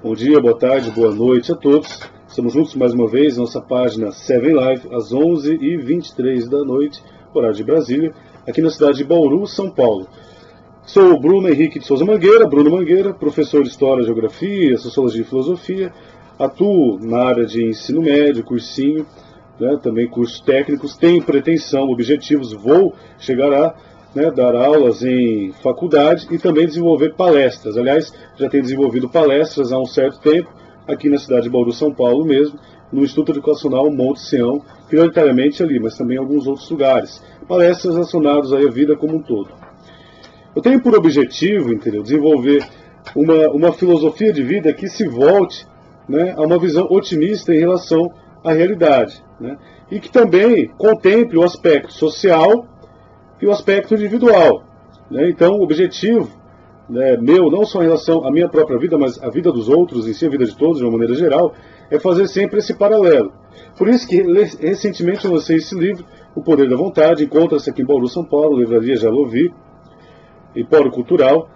Bom dia, boa tarde, boa noite a todos. Estamos juntos mais uma vez, nossa página 7 Live, às 11h23 da noite, horário de Brasília, aqui na cidade de Bauru, São Paulo. Sou o Bruno Henrique de Souza Mangueira, Bruno Mangueira, professor de História, Geografia, Sociologia e Filosofia. Atuo na área de ensino médio, cursinho, né, também cursos técnicos. Tenho pretensão, objetivos, vou chegar a dar aulas em faculdade e também desenvolver palestras. Aliás, já tenho desenvolvido palestras há um certo tempo, aqui na cidade de Bauru, São Paulo mesmo, no Instituto Educacional Monte Sião, prioritariamente ali, mas também em alguns outros lugares. Palestras relacionadas à vida como um todo. Eu tenho por objetivo, entendeu, desenvolver uma filosofia de vida que se volte, né, a uma visão otimista em relação à realidade, né, e que também contemple o aspecto social e o aspecto individual, né. Então, o objetivo, né, meu, não só em relação à minha própria vida, mas à vida dos outros, em si, a vida de todos, de uma maneira geral, é fazer sempre esse paralelo. Por isso que, recentemente, eu lancei esse livro, O Poder da Vontade, encontra-se aqui em Bauru, São Paulo, livraria Jalovi, Empório Cultural.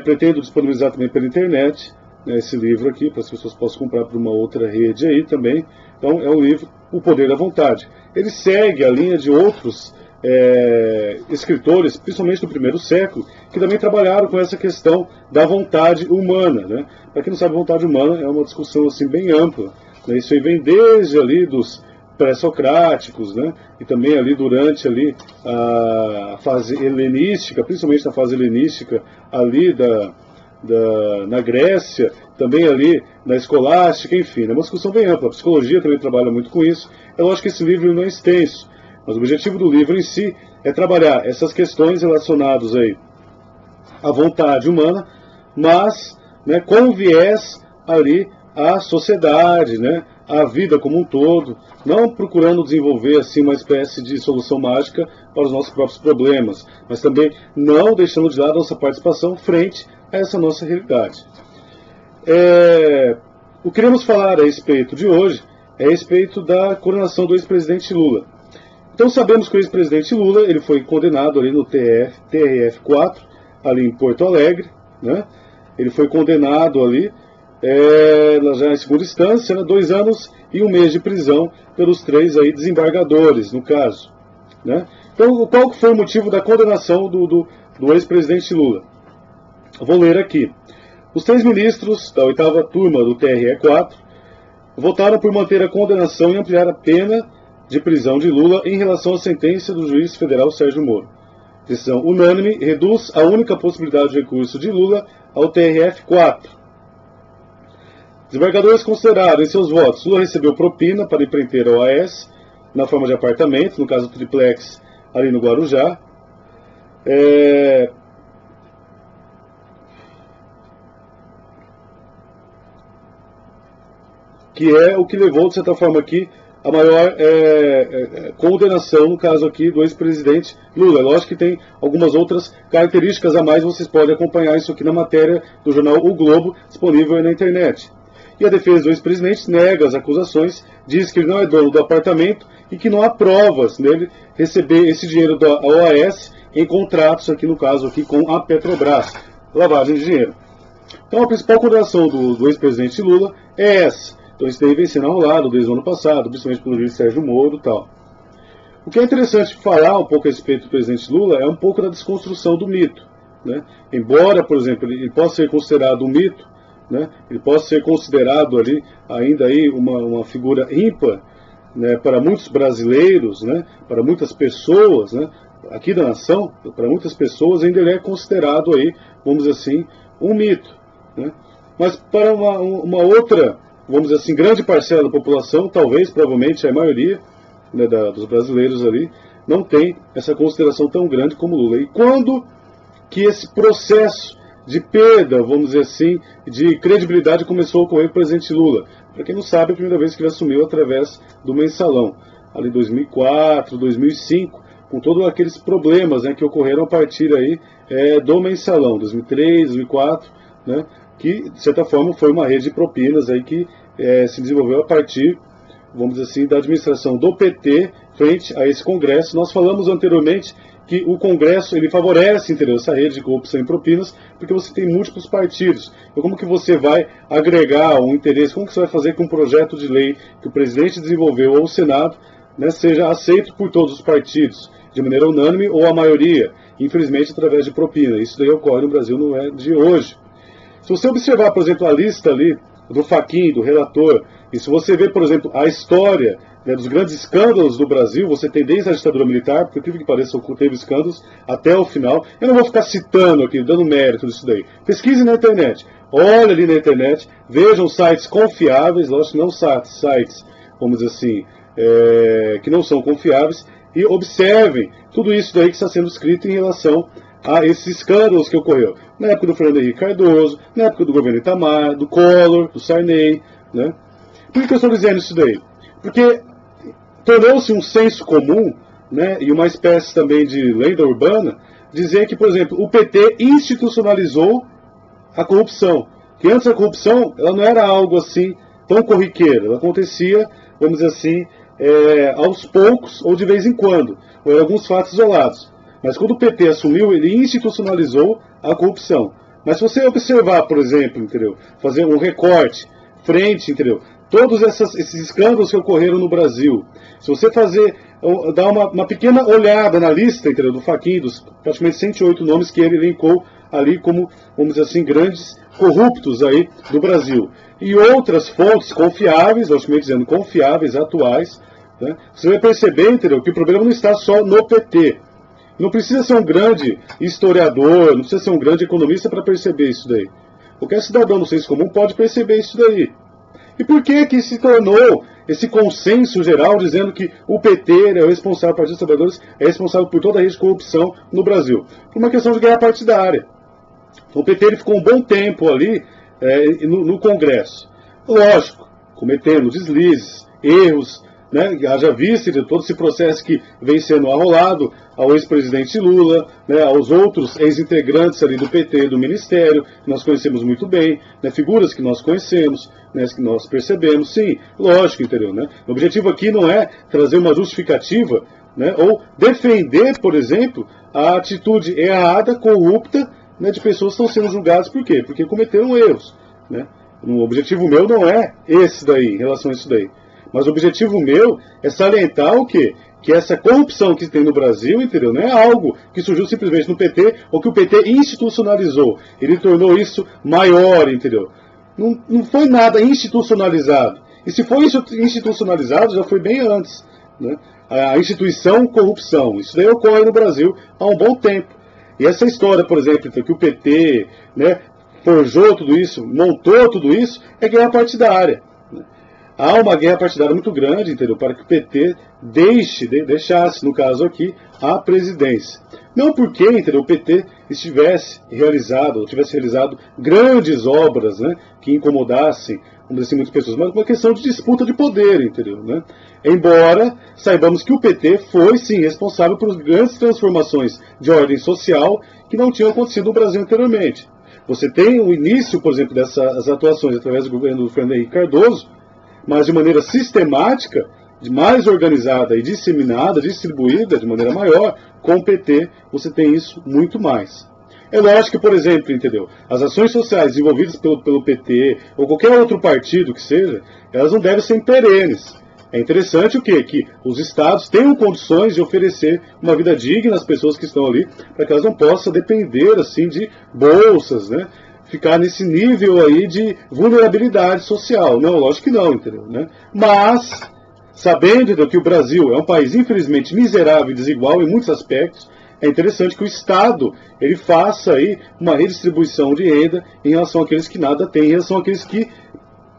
Pretendo disponibilizar também pela internet, né, esse livro aqui, para as pessoas possam comprar por uma outra rede aí também. Então, é um livro, O Poder da Vontade. Ele segue a linha de outros escritores, principalmente do primeiro século, que também trabalharam com essa questão da vontade humana, né? Para quem não sabe, vontade humana é uma discussão assim, bem ampla, né? Isso aí vem desde ali dos pré-socráticos, né? E também ali durante ali a fase helenística, principalmente na fase helenística ali na Grécia, também ali na escolástica, enfim, é uma discussão bem ampla. A psicologia também trabalha muito com isso. É lógico que esse livro não é extenso, mas o objetivo do livro em si é trabalhar essas questões relacionadas aí à vontade humana, mas, né, com viés ali à sociedade, né, à vida como um todo, não procurando desenvolver assim uma espécie de solução mágica para os nossos próprios problemas, mas também não deixando de lado a nossa participação frente a essa nossa realidade. O que queremos falar a respeito de hoje é a respeito da condenação do ex-presidente Lula. Então sabemos que o ex-presidente Lula ele foi condenado ali no TRF4, ali em Porto Alegre, né? Ele foi condenado ali, já em segunda instância, né, 2 anos e 1 mês de prisão pelos 3 aí desembargadores, no caso, né? Então, qual foi o motivo da condenação do ex-presidente Lula? Eu vou ler aqui. Os 3 ministros da 8ª turma do TRE4 votaram por manter a condenação e ampliar a pena de prisão de Lula em relação à sentença do juiz federal Sérgio Moro. Decisão unânime reduz a única possibilidade de recurso de Lula ao TRF4. Desembargadores consideraram em seus votos: Lula recebeu propina para empreender a OAS na forma de apartamento, no caso do triplex ali no Guarujá. Que é o que levou, de certa forma, aqui a maior condenação, no caso aqui, do ex-presidente Lula. Lógico que tem algumas outras características a mais, vocês podem acompanhar isso aqui na matéria do jornal O Globo, disponível aí na internet. E a defesa do ex-presidente nega as acusações, diz que ele não é dono do apartamento e que não há provas nele receber esse dinheiro da OAS em contratos, aqui no caso aqui com a Petrobras, lavagem de dinheiro. Então a principal condenação do ex-presidente Lula é essa. Então isso daí vem sendo arrolado desde o ano passado, principalmente pelo juiz Sérgio Moro e tal. O que é interessante falar um pouco a respeito do presidente Lula é um pouco da desconstrução do mito, né? Embora, por exemplo, ele possa ser considerado um mito, né? Ele possa ser considerado ali, ainda aí, uma figura ímpar, né, para muitos brasileiros, né, para muitas pessoas, né, aqui da nação, para muitas pessoas ainda ele é considerado aí, vamos dizer assim, um mito, né? Mas para uma outra, vamos dizer assim, grande parcela da população, talvez, provavelmente a maioria, né, dos brasileiros ali, não tem essa consideração tão grande como Lula. E quando que esse processo de perda, vamos dizer assim, de credibilidade começou a ocorrer com o presidente Lula? Para quem não sabe, a primeira vez que ele assumiu através do Mensalão, ali em 2004, 2005, com todos aqueles problemas, né, que ocorreram a partir aí, do Mensalão, 2003, 2004, né, que, de certa forma, foi uma rede de propinas aí que se desenvolveu a partir, vamos dizer assim, da administração do PT frente a esse Congresso. Nós falamos anteriormente que o Congresso ele favorece, entendeu, essa rede de corrupção e propinas, porque você tem múltiplos partidos. Então como que você vai agregar um interesse, como que você vai fazer que um projeto de lei que o presidente desenvolveu ou o Senado, né, seja aceito por todos os partidos, de maneira unânime ou a maioria, infelizmente através de propina. Isso daí ocorre no Brasil, não é de hoje. Se você observar, por exemplo, a lista ali do Fachin, do relator, e se você ver, por exemplo, a história, né, dos grandes escândalos do Brasil, você tem desde a ditadura militar, porque incrível que pareça, teve escândalos até o final. Eu não vou ficar citando aqui, dando mérito disso daí. Pesquise na internet, olhe ali na internet, vejam sites confiáveis, lógico, não sites, vamos dizer assim, que não são confiáveis, e observem tudo isso daí que está sendo escrito em relação a esses escândalos que ocorreu na época do Fernando Henrique Cardoso, na época do governo Itamar, do Collor, do Sarney, né? Por que eu estou dizendo isso daí? Porque tornou-se um senso comum, né, e uma espécie também de lenda urbana, dizer que, por exemplo, o PT institucionalizou a corrupção. Que antes a corrupção ela não era algo assim tão corriqueiro, ela acontecia, vamos dizer assim, aos poucos ou de vez em quando, ou em alguns fatos isolados. Mas quando o PT assumiu, ele institucionalizou a corrupção. Mas se você observar, por exemplo, entendeu, fazer um recorte, frente, entendeu, todos esses escândalos que ocorreram no Brasil, se você dar uma pequena olhada na lista, entendeu, do Fachin, dos praticamente 108 nomes que ele elencou ali como, vamos dizer assim, grandes corruptos aí do Brasil, e outras fontes confiáveis, logicamente dizendo confiáveis, atuais, né, você vai perceber, entendeu, que o problema não está só no PT. Não precisa ser um grande historiador, não precisa ser um grande economista para perceber isso daí. Qualquer cidadão no senso comum pode perceber isso daí. E por que se tornou esse consenso geral dizendo que o PT é o responsável, o Partido dos Trabalhadores é responsável por toda a rede de corrupção no Brasil? Por uma questão de guerra partidária. Então, o PT ele ficou um bom tempo ali no Congresso. Lógico, cometendo deslizes, erros, né, haja vista de todo esse processo que vem sendo arrolado ao ex-presidente Lula, né, aos outros ex-integrantes ali do PT, do Ministério, que nós conhecemos muito bem, né, figuras que nós conhecemos, né, que nós percebemos, sim, lógico, entendeu? Né? O objetivo aqui não é trazer uma justificativa, né, ou defender, por exemplo, a atitude errada, corrupta, né, de pessoas que estão sendo julgadas por quê? Porque cometeram erros. Né? O objetivo meu não é esse daí, em relação a isso daí. Mas o objetivo meu é salientar o quê? Que essa corrupção que tem no Brasil, entendeu? Não é algo que surgiu simplesmente no PT ou que o PT institucionalizou. Ele tornou isso maior, entendeu? Não foi nada institucionalizado. E se foi institucionalizado, já foi bem antes. Né? A instituição corrupção. Isso daí ocorre no Brasil há um bom tempo. E essa história, por exemplo, então, que o PT, né, forjou tudo isso, montou tudo isso, é guerra partidária. Há uma guerra partidária muito grande, entendeu, para que o PT deixasse, no caso aqui, a presidência. Não porque, entendeu, o PT tivesse realizado grandes obras, né, que incomodassem, vamos dizer assim, muitas pessoas, mas uma questão de disputa de poder, entendeu, né? Embora saibamos que o PT foi, sim, responsável por grandes transformações de ordem social que não tinham acontecido no Brasil anteriormente. Você tem o início, por exemplo, dessas atuações através do governo do Fernando Henrique Cardoso, mas de maneira sistemática, mais organizada e disseminada, distribuída de maneira maior, com o PT você tem isso muito mais. É lógico que, por exemplo, entendeu, as ações sociais desenvolvidas pelo PT ou qualquer outro partido que seja, elas não devem ser perenes. É interessante o quê? Que os estados tenham condições de oferecer uma vida digna às pessoas que estão ali, para que elas não possam depender assim de bolsas, né? Ficar nesse nível aí de vulnerabilidade social. Não, lógico que não, entendeu? Né? Mas, sabendo que o Brasil é um país infelizmente miserável e desigual em muitos aspectos, é interessante que o Estado ele faça aí uma redistribuição de renda em relação àqueles que nada têm, em relação àqueles que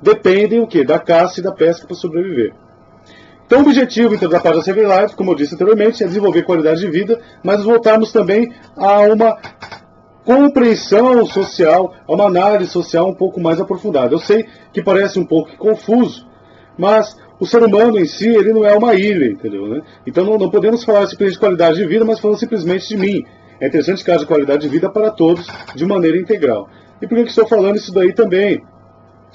dependem o quê? Da caça e da pesca para sobreviver. Então o objetivo então, da página Seven Life, como eu disse anteriormente, é desenvolver qualidade de vida, mas voltarmos também a uma compreensão social, a uma análise social um pouco mais aprofundada. Eu sei que parece um pouco confuso, mas o ser humano em si, ele não é uma ilha, entendeu? Né? Então não podemos falar simplesmente de qualidade de vida, mas falando simplesmente de mim. É interessante que haja qualidade de vida para todos, de maneira integral. E por que estou falando isso daí também?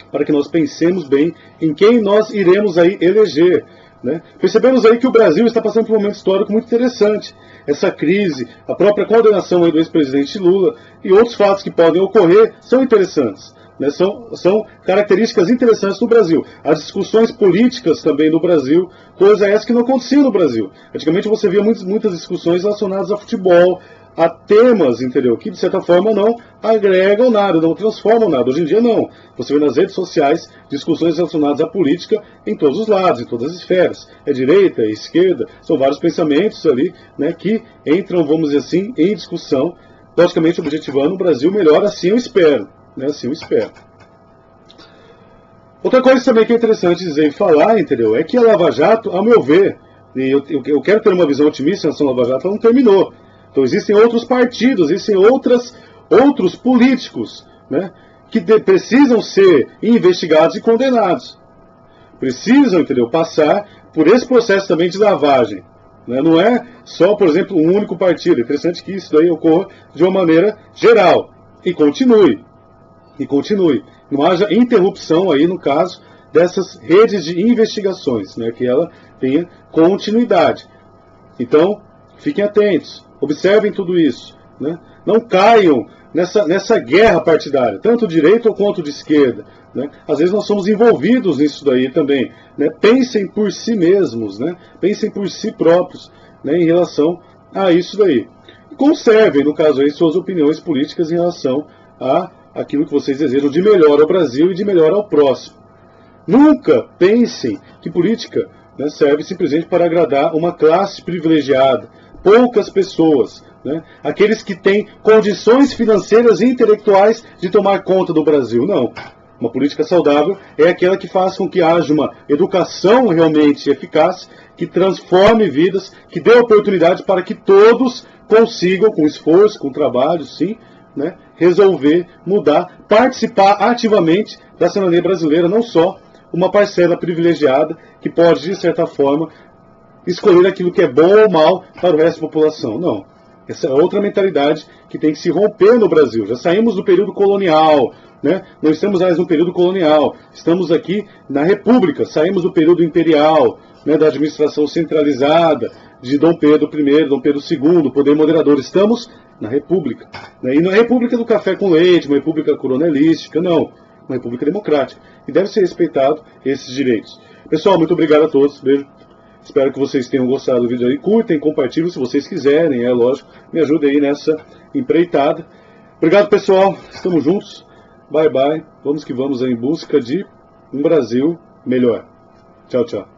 Para que nós pensemos bem em quem nós iremos aí eleger. né? Percebemos aí que o Brasil está passando por um momento histórico muito interessante. Essa crise, a própria condenação aí do ex-presidente Lula e outros fatos que podem ocorrer são interessantes, né? São características interessantes no Brasil. As discussões políticas também no Brasil, coisa essa que não acontecia no Brasil. Antigamente você via muitas discussões relacionadas a futebol, a temas, entendeu? Que de certa forma não agregam nada, não transformam nada. Hoje em dia não. Você vê nas redes sociais discussões relacionadas à política em todos os lados, em todas as esferas. É direita, é esquerda, são vários pensamentos ali, né, que entram, vamos dizer assim, em discussão, logicamente objetivando um Brasil melhor, assim eu espero. Né, assim eu espero. Outra coisa também que é interessante dizer e falar, entendeu? É que a Lava Jato, ao meu ver, e eu quero ter uma visão otimista em relação à Lava Jato, ela não terminou. Então existem outros partidos, existem outros políticos, né, que precisam ser investigados e condenados. Precisam, entendeu, passar por esse processo também de lavagem. Né? Não é só, por exemplo, um único partido. É interessante que isso daí ocorra de uma maneira geral. E continue. Não haja interrupção aí, no caso, dessas redes de investigações, né, que ela tenha continuidade. Então, fiquem atentos. Observem tudo isso, né? Não caiam nessa guerra partidária, tanto de direita quanto de esquerda, né? Às vezes nós somos envolvidos nisso daí também, né? Pensem por si mesmos, né? Pensem por si próprios, né, em relação a isso daí. E conservem, no caso aí, suas opiniões políticas em relação a aquilo que vocês desejam de melhor ao Brasil e de melhor ao próximo. Nunca pensem que política, né, serve simplesmente para agradar uma classe privilegiada, poucas pessoas, né? Aqueles que têm condições financeiras e intelectuais de tomar conta do Brasil. Não. Uma política saudável é aquela que faz com que haja uma educação realmente eficaz, que transforme vidas, que dê oportunidade para que todos consigam, com esforço, com trabalho, sim, né, resolver, mudar, participar ativamente da cidadania brasileira, não só uma parcela privilegiada que pode, de certa forma, escolher aquilo que é bom ou mal para o resto da população. Não. Essa é outra mentalidade que tem que se romper no Brasil. Já saímos do período colonial, né? Não estamos mais no período colonial. Estamos aqui na República. Saímos do período imperial, né, da administração centralizada, de Dom Pedro I, Dom Pedro II, poder moderador. Estamos na República. Né? E não é a República do café com leite, uma República coronelística, não. Uma República democrática. E deve ser respeitado esses direitos. Pessoal, muito obrigado a todos. Beijo. Espero que vocês tenham gostado do vídeo aí. Curtem, compartilhem se vocês quiserem, é lógico. Me ajudem aí nessa empreitada. Obrigado, pessoal. Estamos juntos. Bye, bye. Vamos que vamos em busca de um Brasil melhor. Tchau, tchau.